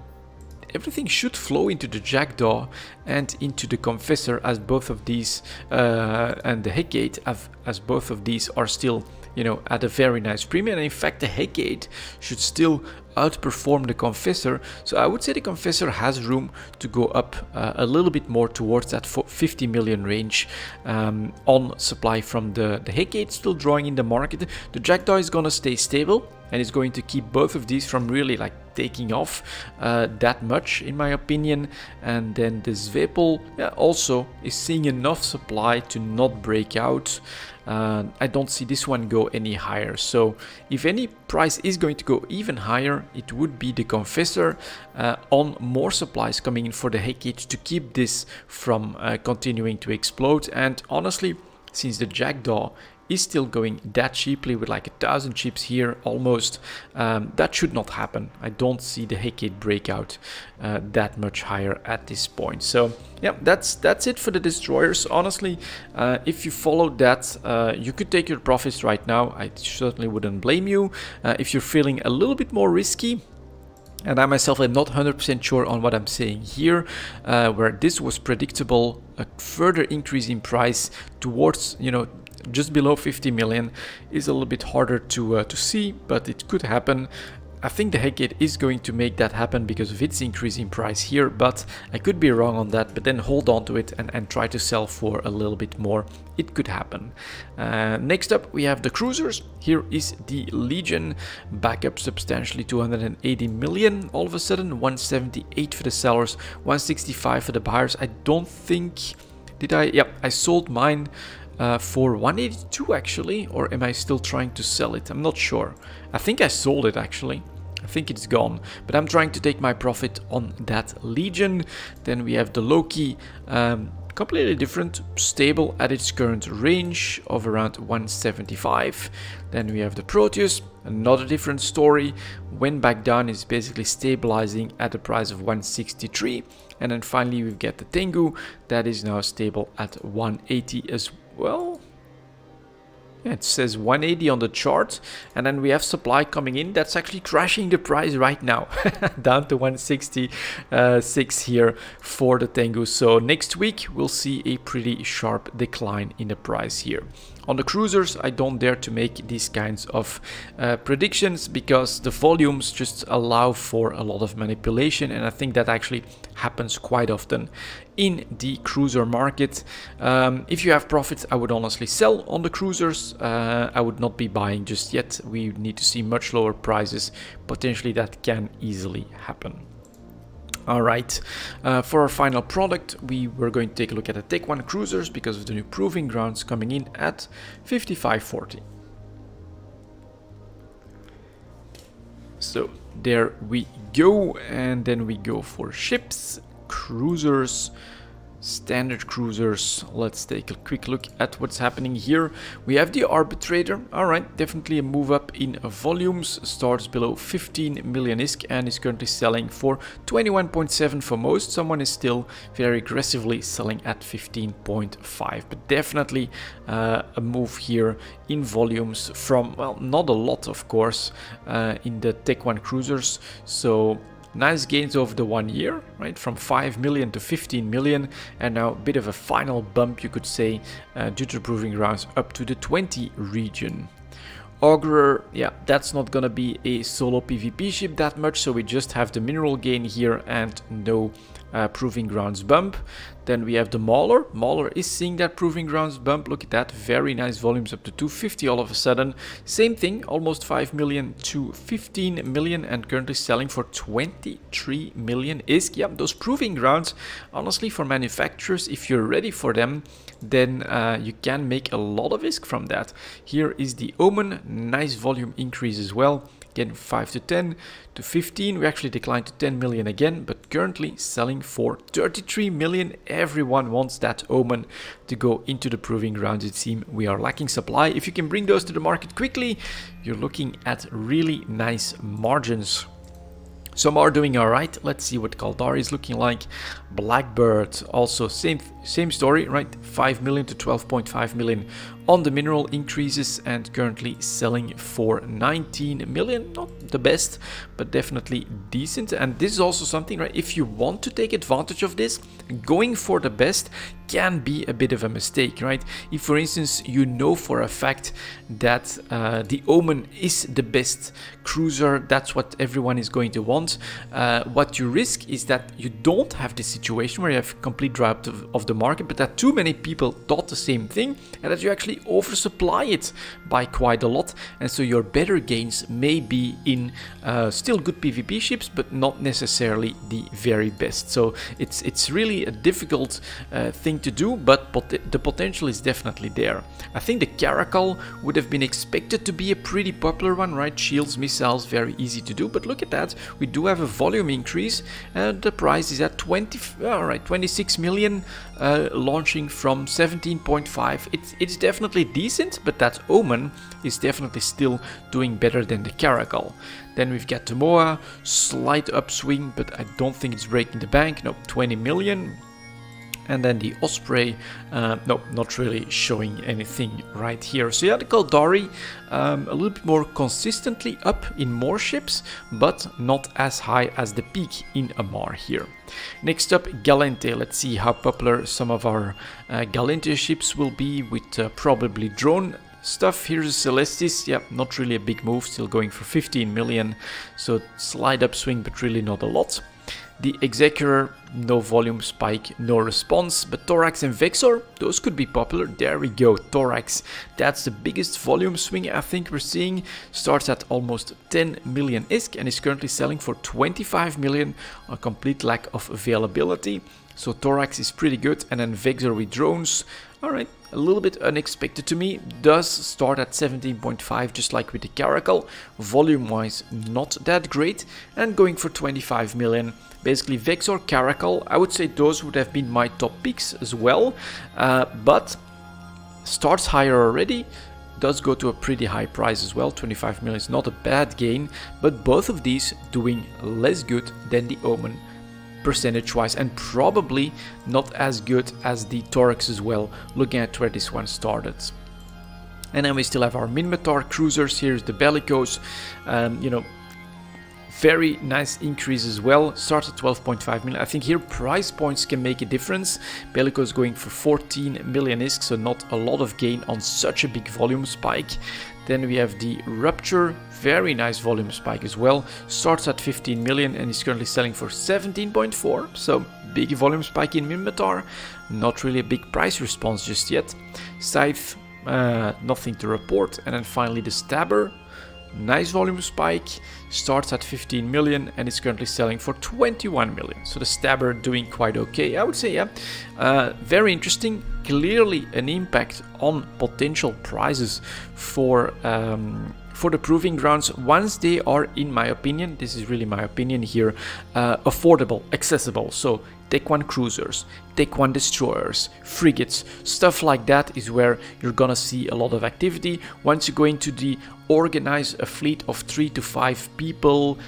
everything should flow into the Jackdaw and into the Confessor, as both of these and the Hecate, as both of these are still, you know, at a very nice premium. And in fact, the Hecate should still outperform the Confessor. So I would say the Confessor has room to go up a little bit more towards that 50 million range on supply from the Hecate, still drawing in the market. The Jackdaw is going to stay stable and is going to keep both of these from really like taking off that much, in my opinion. And then the Svepel, yeah, also is seeing enough supply to not break out. I don't see this one go any higher. So if any price is going to go even higher, it would be the Confessor on more supplies coming in for the Hecate to keep this from continuing to explode. And honestly, since the Jackdaw is still going that cheaply with like 1,000 chips here almost, that should not happen. I don't see the Hecate breakout that much higher at this point. So yeah, that's it for the destroyers. Honestly, if you followed that, you could take your profits right now. I certainly wouldn't blame you. If you're feeling a little bit more risky, and I myself am not 100% sure on what I'm saying here, where this was predictable, a further increase in price towards, you know, just below 50 million is a little bit harder to see, but it could happen. I think the Hecate is going to make that happen because of its increase in price here, but I could be wrong on that. But then hold on to it and try to sell for a little bit more. It could happen. Next up, we have the cruisers. Here is the Legion, back up substantially, 280 million all of a sudden, 178 for the sellers, 165 for the buyers. I don't think, did I? Yep, I sold mine for 182 actually, or am I still trying to sell it? I'm not sure. I think I sold it actually. I think it's gone, but I'm trying to take my profit on that Legion. Then we have the Loki, completely different, stable at its current range of around 175. Then we have the Proteus, another different story. Went back down, is basically stabilizing at a price of 163. And then finally we get the Tengu, that is now stable at 180 as well. Yeah, it says 180 on the chart, and then we have supply coming in that's actually crashing the price right now down to 166 here for the Tengu. So next week we'll see a pretty sharp decline in the price here. On the cruisers, I don't dare to make these kinds of predictions because the volumes just allow for a lot of manipulation, and I think that actually happens quite often in the cruiser market. If you have profits, I would honestly sell on the cruisers. I would not be buying just yet. We need to see much lower prices. Potentially that can easily happen. All right, for our final product, we were going to take a look at the Tech 1 cruisers because of the new proving grounds coming in at 55.40. So there we go, and then we go for ships, cruisers, standard cruisers. Let's take a quick look at what's happening here. We have the Arbitrator. All right, definitely a move up in volumes. Starts below 15 million ISK and is currently selling for 21.7 for most. Someone is still very aggressively selling at 15.5, but definitely a move here in volumes from, well, not a lot of course, in the Tech 1 cruisers. So nice gains over the 1 year, right? From 5 million to 15 million, and now a bit of a final bump, you could say, due to the proving grounds up to the 20 region. Augurer, yeah, that's not gonna be a solo PvP ship that much, so we just have the mineral gain here and no proving grounds bump. Then we have the Mauler. Mauler is seeing that proving grounds bump. Look at that, very nice volumes up to 250 all of a sudden. Same thing, almost 5 million to 15 million and currently selling for 23 million ISK. Yeah, those proving grounds, honestly, for manufacturers, if you're ready for them, then you can make a lot of ISK from that. Here is the Omen, nice volume increase as well. Again, 5 to 10 to 15. We actually declined to 10 million again, but currently selling for 33 million. Everyone wants that Omen to go into the proving grounds. It seems we are lacking supply. If you can bring those to the market quickly, you're looking at really nice margins. Some are doing all right. Let's see what Kaldari is looking like. Blackbird, also same story, right? 5 million to 12.5 million on the mineral increases and currently selling for 19 million. Not the best, but definitely decent. And this is also something, right? If you want to take advantage of this, going for the best can be a bit of a mistake, right? If, for instance, you know for a fact that the Omen is the best cruiser, that's what everyone is going to want. What you risk is that you don't have this situation where you have complete dry up of the market, but that too many people thought the same thing and that you actually oversupply it by quite a lot, and so your better gains may be in 15. Still good PvP ships, but not necessarily the very best. So it's really a difficult thing to do, but the potential is definitely there. I think the Caracal would have been expected to be a pretty popular one, right? Shields, missiles, very easy to do, but look at that. We do have a volume increase, and the price is at 26 million, launching from 17.5. It's definitely decent, but that Omen is definitely still doing better than the Caracal. Then we've got Tomoa, slight upswing, but I don't think it's breaking the bank. No, 20 million. And then the Osprey, no, not really showing anything right here. So yeah, the Caldari, a little bit more consistently up in more ships, but not as high as the peak in Amar here. Next up, Galente. Let's see how popular some of our Galente ships will be with probably drone stuff. Here's Celestis. Yeah, not really a big move, still going for 15 million. So slight upswing, but really not a lot. The Executor, no volume spike, no response, but Thorax and Vexor, those could be popular. There we go, Thorax. That's the biggest volume swing I think we're seeing. Starts at almost 10 million ISK and is currently selling for 25 million, a complete lack of availability. So Thorax is pretty good, and then Vexor with drones. Alright, a little bit unexpected to me. Does start at 17.5, just like with the Caracal. Volume-wise, not that great, and going for 25 million. Basically, Vexor, Caracal, I would say those would have been my top picks as well, but starts higher already. Does go to a pretty high price as well. 25 million is not a bad gain, but both of these doing less good than the Omen percentage-wise, and probably not as good as the Thorax as well, looking at where this one started. And then we still have our Minmatar cruisers. Here's the Bellicose, you know, very nice increase as well. Starts at 12.5 million. I think here price points can make a difference. Bellicose going for 14 million ISK, so not a lot of gain on such a big volume spike. Then we have the Rupture, very nice volume spike as well. Starts at 15 million and is currently selling for 17.4. So big volume spike in Minmatar. Not really a big price response just yet. Scythe, nothing to report. And then finally the Stabber. Nice volume spike, starts at 15 million and is currently selling for 21 million. So the Stabber doing quite okay, I would say, yeah. Very interesting, clearly an impact on potential prices for the Proving Grounds once they are, in my opinion, this is really my opinion here, affordable, accessible. So Tech 1 cruisers, Tech 1 destroyers, frigates, stuff like that is where you're gonna see a lot of activity. Once you go into the organize a fleet of 3 to 5 people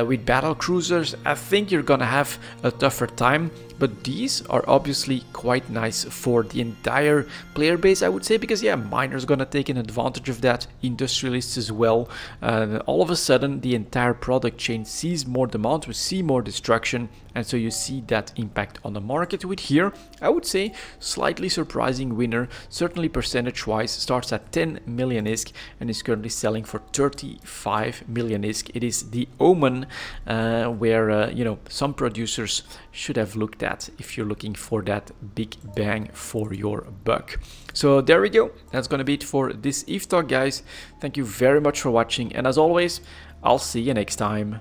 with battle cruisers, I think you're gonna have a tougher time. But these are obviously quite nice for the entire player base, I would say, because yeah, miners gonna take an advantage of that, industrialists as well. All of a sudden, the entire product chain sees more demand, we see more destruction, and so you see that impact on the market. With here, I would say, slightly surprising winner, certainly percentage-wise, starts at 10 million ISK and is currently selling for 35 million ISK. It is the Omen, where you know, some producers should have looked at if you're looking for that big bang for your buck. So there we go. That's gonna be it for this EVE talk, guys. Thank you very much for watching, and as always, I'll see you next time.